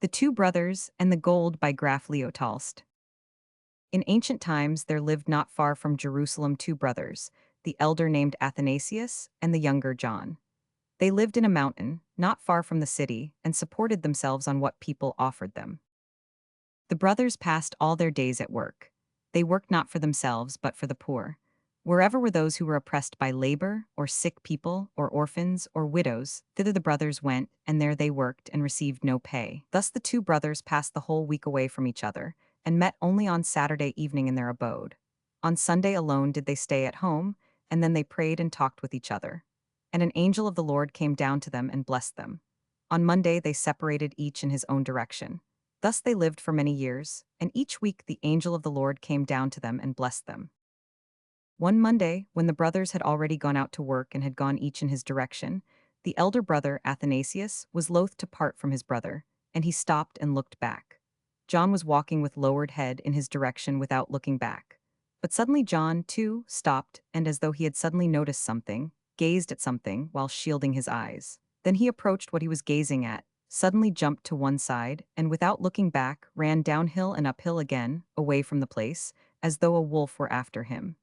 The Two Brothers and the Gold by Graf Leo Tolstoy. In ancient times there lived not far from Jerusalem two brothers, the elder named Athanasius and the younger John. They lived in a mountain, not far from the city, and supported themselves on what people offered them. The brothers passed all their days at work. They worked not for themselves, but for the poor. Wherever were those who were oppressed by labor, or sick people, or orphans, or widows, thither the brothers went, and there they worked and received no pay. Thus the two brothers passed the whole week away from each other, and met only on Saturday evening in their abode. On Sunday alone did they stay at home, and then they prayed and talked with each other. And an angel of the Lord came down to them and blessed them. On Monday they separated each in his own direction. Thus they lived for many years, and each week the angel of the Lord came down to them and blessed them. One Monday, when the brothers had already gone out to work and had gone each in his direction, the elder brother, Athanasius, was loath to part from his brother, and he stopped and looked back. John was walking with lowered head in his direction without looking back. But suddenly John, too, stopped, and as though he had suddenly noticed something, gazed at something while shielding his eyes. Then he approached what he was gazing at, suddenly jumped to one side, and without looking back, ran downhill and uphill again, away from the place, as though a wolf were after him.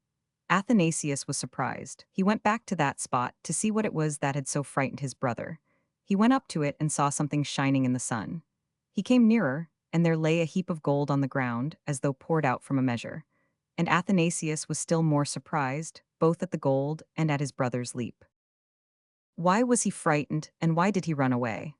Athanasius was surprised. He went back to that spot to see what it was that had so frightened his brother. He went up to it and saw something shining in the sun. He came nearer, and there lay a heap of gold on the ground, as though poured out from a measure. And Athanasius was still more surprised, both at the gold and at his brother's leap. Why was he frightened, and why did he run away?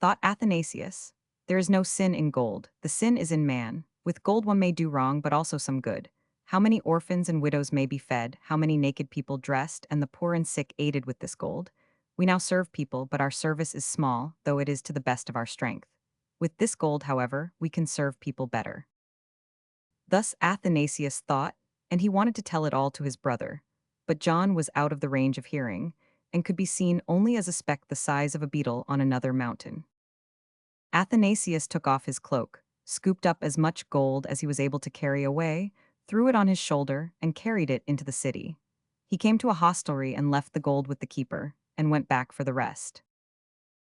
Thought Athanasius. There is no sin in gold, the sin is in man. With gold one may do wrong, but also some good. How many orphans and widows may be fed, how many naked people dressed, and the poor and sick aided with this gold? We now serve people, but our service is small, though it is to the best of our strength. With this gold, however, we can serve people better. Thus Athanasius thought, and he wanted to tell it all to his brother. But John was out of the range of hearing, and could be seen only as a speck the size of a beetle on another mountain. Athanasius took off his cloak, scooped up as much gold as he was able to carry away, threw it on his shoulder, and carried it into the city. He came to a hostelry and left the gold with the keeper, and went back for the rest.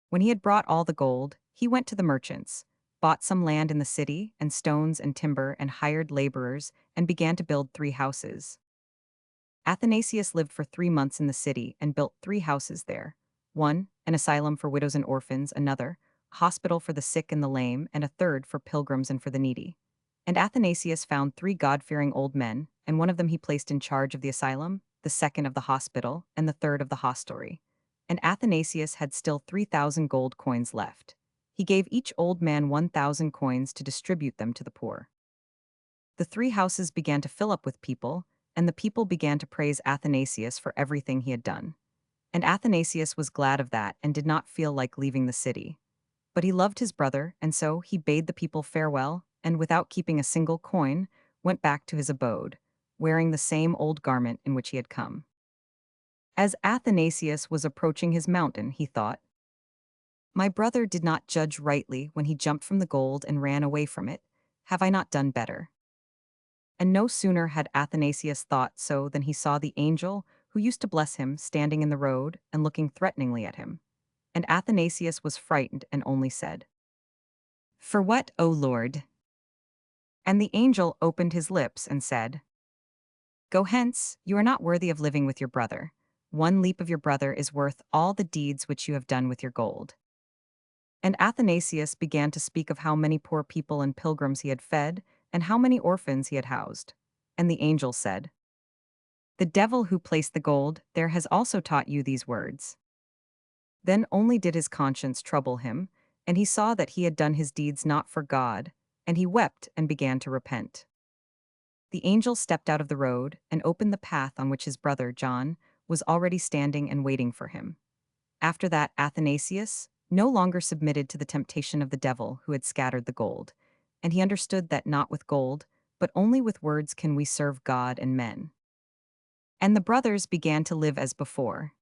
When he had brought all the gold, he went to the merchants, bought some land in the city, and stones and timber, and hired laborers, and began to build 3 houses. Athanasius lived for 3 months in the city and built 3 houses there. One, an asylum for widows and orphans; another, a hospital for the sick and the lame; and a third for pilgrims and for the needy. And Athanasius found 3 God-fearing old men, and one of them he placed in charge of the asylum, the second of the hospital, and the third of the hostelry. And Athanasius had still 3,000 gold coins left. He gave each old man 1,000 coins to distribute them to the poor. The 3 houses began to fill up with people, and the people began to praise Athanasius for everything he had done. And Athanasius was glad of that and did not feel like leaving the city. But he loved his brother, and so he bade the people farewell, and without keeping a single coin, went back to his abode, wearing the same old garment in which he had come. As Athanasius was approaching his mountain, he thought, "My brother did not judge rightly when he jumped from the gold and ran away from it. Have I not done better?" And no sooner had Athanasius thought so than he saw the angel who used to bless him standing in the road and looking threateningly at him. And Athanasius was frightened and only said, "For what, O Lord?" And the angel opened his lips and said, "Go hence, you are not worthy of living with your brother. One leap of your brother is worth all the deeds which you have done with your gold." And Athanasius began to speak of how many poor people and pilgrims he had fed, and how many orphans he had housed. And the angel said, "The devil who placed the gold there has also taught you these words." Then only did his conscience trouble him, and he saw that he had done his deeds not for God, and he wept and began to repent. The angel stepped out of the road and opened the path on which his brother, John, was already standing and waiting for him. After that, Athanasius no longer submitted to the temptation of the devil who had scattered the gold, and he understood that not with gold, but only with words can we serve God and men. And the brothers began to live as before.